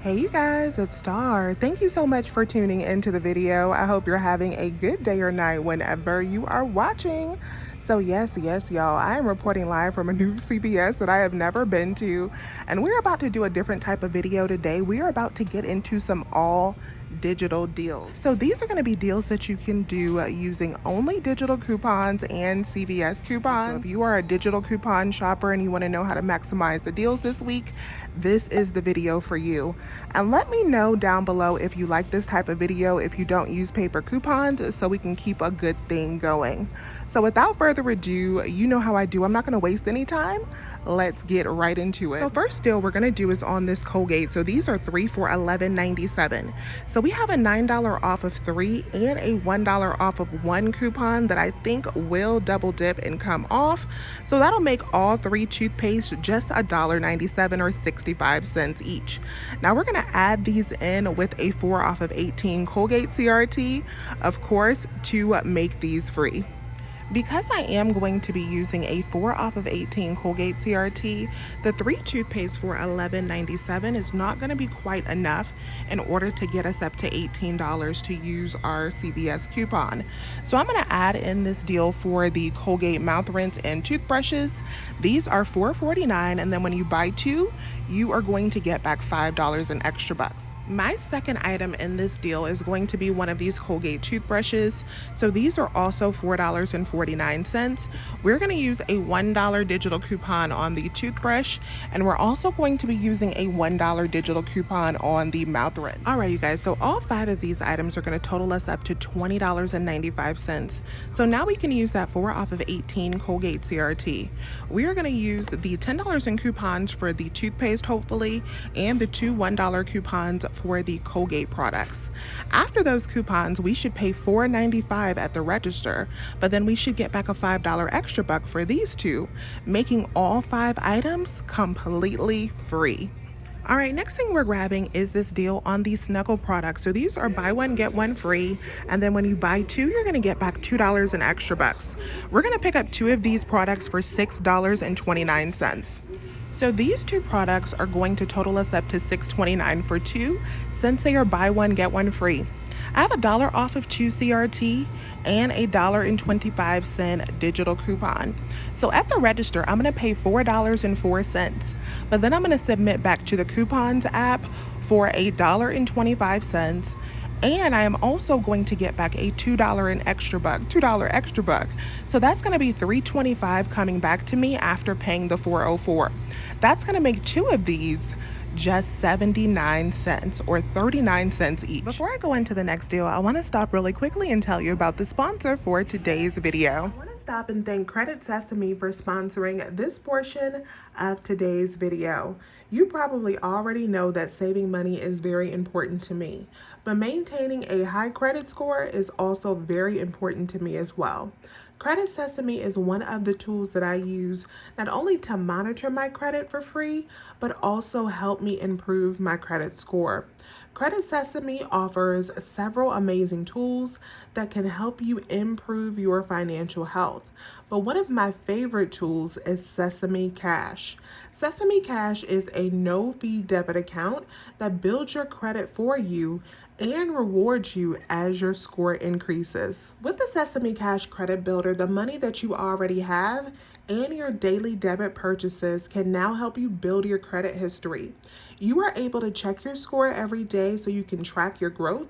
Hey you guys, it's Star. Thank you so much for tuning into the video. I hope you're having a good day or night whenever you are watching. So yes, y'all, I am reporting live from a new CVS that I have never been to, and we're about to do a different type of video today. We are about to get into some all digital deals. So these are going to be deals that you can do using only digital coupons and CVS coupons. So if you are a digital coupon shopper and you want to know how to maximize the deals this week, this is the video for you. And let me know down below if you like this type of video, if you don't use paper coupons, so we can keep a good thing going. So without further ado, you know how I do. I'm not going to waste any time. Let's get right into it. So first deal we're going to do is on this Colgate. So these are 3 for $11.97. So we have a $9 off of 3 and a $1 off of 1 coupon that I think will double dip and come off. So that'll make all 3 toothpaste just $1.97 or 65 cents each. Now we're going to add these in with a 4 off of 18 Colgate CRT, of course, to make these free. Because I am going to be using a 4 off of 18 Colgate CRT, the 3 toothpaste for $11.97 is not going to be quite enough in order to get us up to $18 to use our CVS coupon. So I'm going to add in this deal for the Colgate mouth rinse and toothbrushes. These are $4.49, and then when you buy 2, you are going to get back $5 in extra bucks. My second item in this deal is going to be one of these Colgate toothbrushes. So these are also $4.49. We're going to use a $1 digital coupon on the toothbrush, and we're also going to be using a $1 digital coupon on the mouth rinse. All right, you guys, so all 5 of these items are going to total us up to $20.95. So now we can use that 4 off of 18 Colgate CRT. We are going to use the $10 in coupons for the toothpaste, hopefully, and the 2 $1 coupons for the Colgate products. After those coupons, we should pay $4.95 at the register, but then we should get back a $5 extra buck for these 2, making all 5 items completely free. All right, next thing we're grabbing is this deal on the Snuggle products. So these are buy 1, get 1 free. And then when you buy 2, you're going to get back $2 in extra bucks. We're going to pick up 2 of these products for $6.29. So these 2 products are going to total us up to $6.29 for 2, since they are buy 1, get 1 free. I have $1 off of 2 CRT and a $1.25 digital coupon. So at the register, I'm going to pay $4.04, but then I'm going to submit back to the coupons app for a $1.25. And I am also going to get back a $2 extra buck. So that's going to be $3.25 coming back to me after paying the $4.04. That's going to make 2 of these just 79 cents or 39 cents each. Before I go into the next deal, I want to stop really quickly and tell you about the sponsor for today's video. I want to stop and thank Credit Sesame for sponsoring this portion of today's video. You probably already know that saving money is very important to me, but maintaining a high credit score is also very important to me as well. Credit Sesame is one of the tools that I use not only to monitor my credit for free, but also help me improve my credit score. Credit Sesame offers several amazing tools that can help you improve your financial health. But one of my favorite tools is Sesame Cash. Sesame Cash is a no-fee debit account that builds your credit for you and rewards you as your score increases. With the Sesame Cash Credit Builder, the money that you already have and your daily debit purchases can now help you build your credit history. You are able to check your score every day so you can track your growth,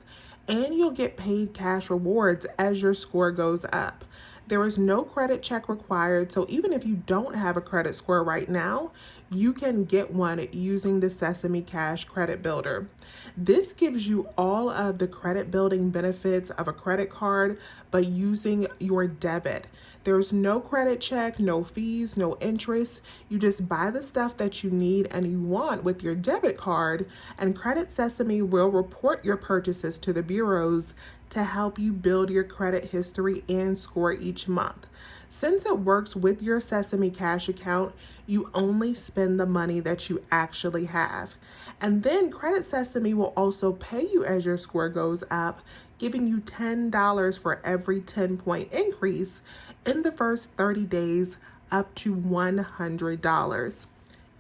and you'll get paid cash rewards as your score goes up. There is no credit check required, so even if you don't have a credit score right now, you can get one using the Sesame Cash Credit Builder. This gives you all of the credit building benefits of a credit card, but using your debit. There's no credit check, no fees, no interest. You just buy the stuff that you need and you want with your debit card, and Credit Sesame will report your purchases to the bureaus to help you build your credit history and score each month. Since it works with your Sesame Cash account, you only spend the money that you actually have. And then Credit Sesame will also pay you as your score goes up, giving you $10 for every 10-point increase in the first 30 days, up to $100.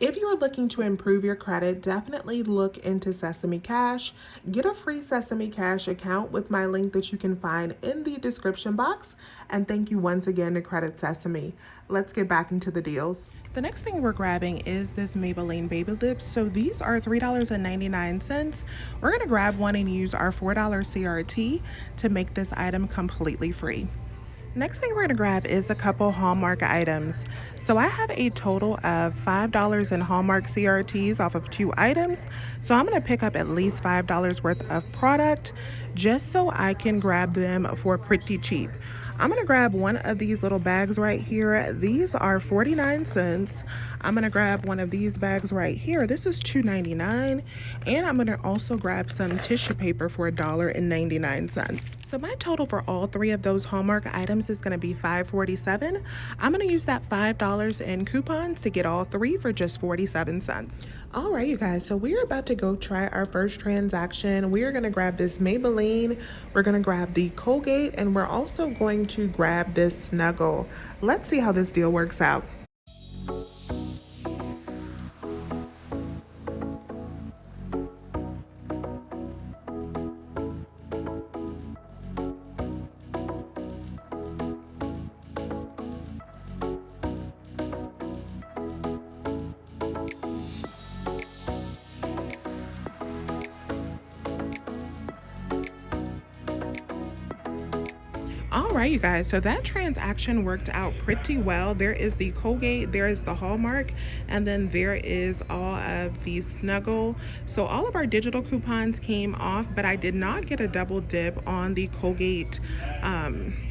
If you are looking to improve your credit, definitely look into Sesame Cash. Get a free Sesame Cash account with my link that you can find in the description box. And thank you once again to Credit Sesame. Let's get back into the deals. The next thing we're grabbing is this Maybelline Baby Lips. So these are $3.99. We're going to grab one and use our $4 CRT to make this item completely free. Next thing we're going to grab is a couple Hallmark items. So I have a total of $5 in Hallmark CRTs off of 2 items. So I'm going to pick up at least $5 worth of product just so I can grab them for pretty cheap. I'm going to grab one of these little bags right here. These are 49 cents. I'm going to grab one of these bags right here. This is $2.99. And I'm going to also grab some tissue paper for $1.99. So my total for all 3 of those Hallmark items is going to be $5.47. I'm going to use that $5 in coupons to get all 3 for just 47 cents. All right, you guys, so we're about to go try our first transaction. We are going to grab this Maybelline, we're going to grab the Colgate, and we're also going to grab this Snuggle. Let's see how this deal works out. All right, you guys, so that transaction worked out pretty well. There is the Colgate, there is the Hallmark, and then there is all of the Snuggle. So all of our digital coupons came off, but I did not get a double dip on the Colgate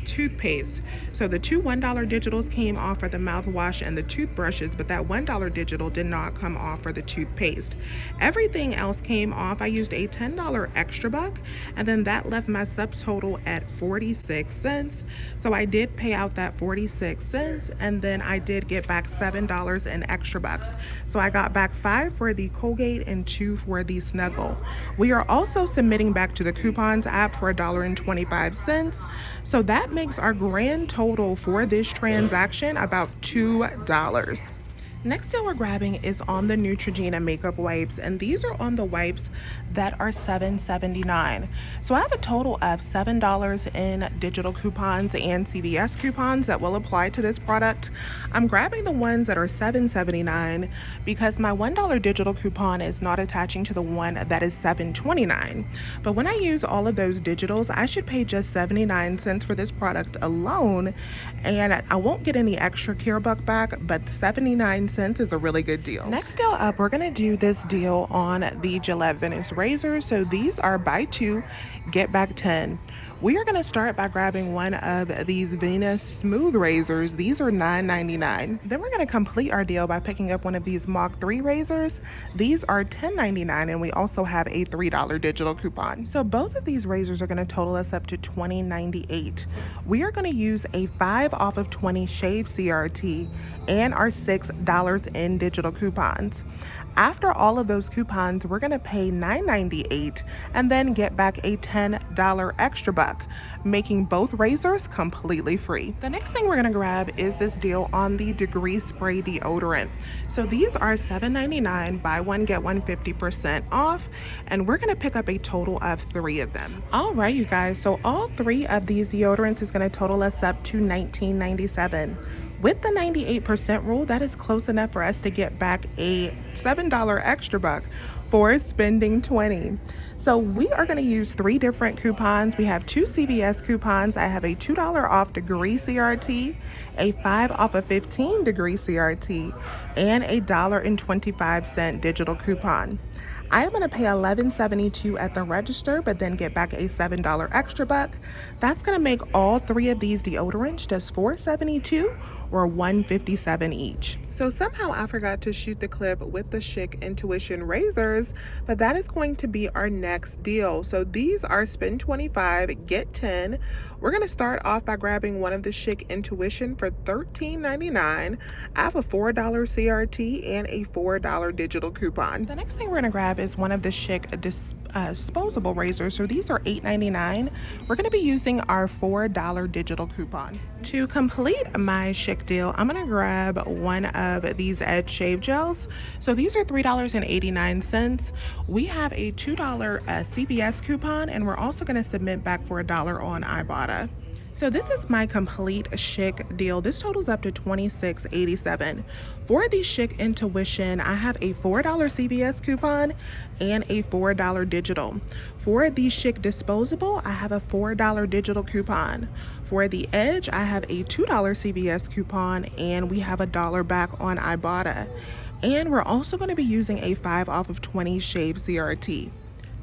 toothpaste. So the 2 $1 digitals came off for the mouthwash and the toothbrushes, but that $1 digital did not come off for the toothpaste. Everything else came off. I used a $10 extra buck, and then that left my subtotal at 46 cents. So I did pay out that 46 cents, and then I did get back $7 in extra bucks. So I got back 5 for the Colgate and 2 for the Snuggle. We are also submitting back to the coupons app for $1.25. So that makes our grand total for this transaction about $2. Next deal we're grabbing is on the Neutrogena makeup wipes, and these are on the wipes that are $7.79. So I have a total of $7 in digital coupons and CVS coupons that will apply to this product. I'm grabbing the ones that are $7.79 because my $1 digital coupon is not attaching to the one that is $7.29. But when I use all of those digitals, I should pay just 79 cents for this product alone, and I won't get any extra care buck back, but 79 cents is a really good deal. Next deal up, we're gonna do this deal on the Gillette Venice razors. So these are buy 2, get back 10. We are gonna start by grabbing one of these Venus smooth razors. These are $9.99. Then we're gonna complete our deal by picking up one of these Mach 3 razors. These are $10.99, and we also have a $3 digital coupon. So both of these razors are gonna total us up to $20.98. We are gonna use a 5 off of 20 shave CRT and our $6 in digital coupons. After all of those coupons, we're going to pay $9.98 and then get back a $10 extra buck, making both razors completely free. The next thing we're going to grab is this deal on the Degree Spray deodorant. So these are $7.99, buy one, get one 50% off, and we're going to pick up a total of 3 of them. All right, you guys, so all 3 of these deodorants is going to total us up to $19.97. With the 98% rule, that is close enough for us to get back a $7 extra buck for spending $20. So we are going to use 3 different coupons. We have 2 CVS coupons. I have a $2 off Degree CRT, a 5 off of 15 Degree CRT, and a $1.25 digital coupon. I am going to pay $11.72 at the register, but then get back a $7 extra buck. That's going to make all 3 of these deodorants just $4.72 or $1.57 each. So somehow I forgot to shoot the clip with the Schick Intuition razors, but that is going to be our next deal. So these are spend 25, get 10. We're going to start off by grabbing one of the Schick Intuition for $13.99. I have a $4 CRT and a $4 digital coupon. The next thing we're going to grab is one of the Schick disposable razors. So these are $8.99. We're going to be using our $4 digital coupon. To complete my Schick deal, I'm going to grab one of these Edge Shave Gels. So these are $3.89. We have a $2 CVS coupon, and we're also going to submit back for $1 on Ibotta. So this is my complete Schick deal. This totals up to $26.87. For the Schick Intuition, I have a $4 CVS coupon and a $4 digital. For the Schick Disposable, I have a $4 digital coupon. For the Edge, I have a $2 CVS coupon, and we have $1 back on Ibotta. And we're also going to be using a 5 off of 20 shave CRT.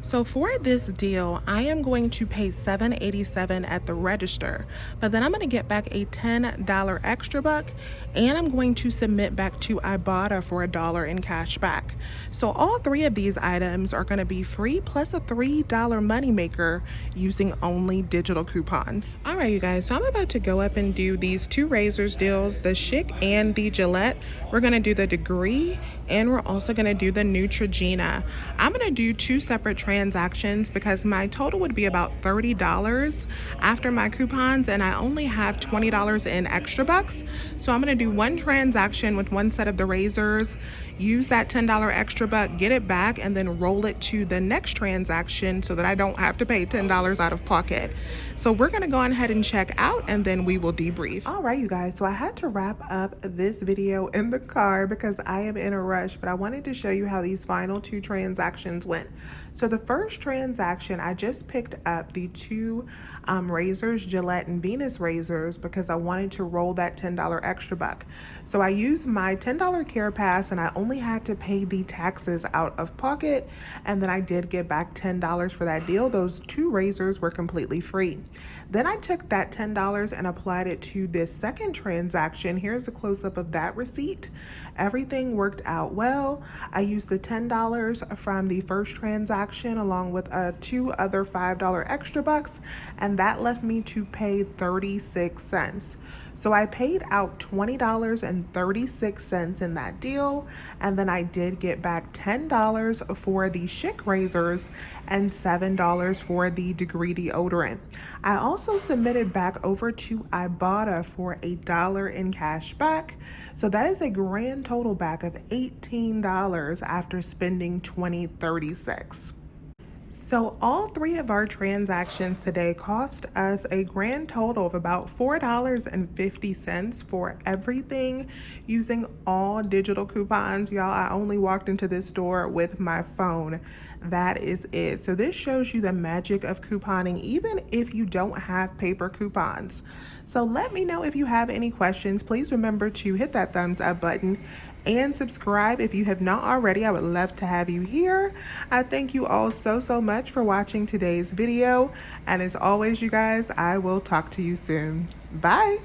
So for this deal, I am going to pay $7.87 at the register, but then I'm going to get back a $10 extra buck, and I'm going to submit back to Ibotta for $1 in cash back. So all three of these items are going to be free plus a $3 moneymaker using only digital coupons. All right, you guys, so I'm about to go up and do these two razors deals, the Schick and the Gillette. We're going to do the Degree, and we're also going to do the Neutrogena. I'm going to do two separate transactions because my total would be about $30 after my coupons, and I only have $20 in extra bucks. So I'm going to do one transaction with one set of the razors, use that $10 extra buck, get it back, and then roll it to the next transaction so that I don't have to pay $10 out of pocket. So we're going to go ahead and check out, and then we will debrief. All right, you guys, so I had to wrap up this video in the car because I am in a rush, but I wanted to show you how these final two transactions went. So the first transaction, I just picked up the two razors, Gillette and Venus razors, because I wanted to roll that $10 extra buck. So I used my $10 Care Pass, and I only had to pay the taxes out of pocket, and then I did get back $10 for that deal. Those two razors were completely free. Then I took that $10 and applied it to this second transaction. Here's a close-up of that receipt. Everything worked out well. I used the $10 from the first transaction along with two other $5 extra bucks, and that left me to pay 36 cents. So I paid out $20.36 in that deal, and then I did get back $10 for the Schick razors and $7 for the Degree deodorant. I also submitted back over to Ibotta for $1 in cash back. So that is a grand total back of $18 after spending $20.36. So all three of our transactions today cost us a grand total of about $4.50 for everything using all digital coupons. Y'all, I only walked into this store with my phone. That is it. So this shows you the magic of couponing, even if you don't have paper coupons. So let me know if you have any questions. Please remember to hit that thumbs up button and subscribe if you have not already. I would love to have you here. I thank you all so much for watching today's video. And as always, you guys, I will talk to you soon. Bye.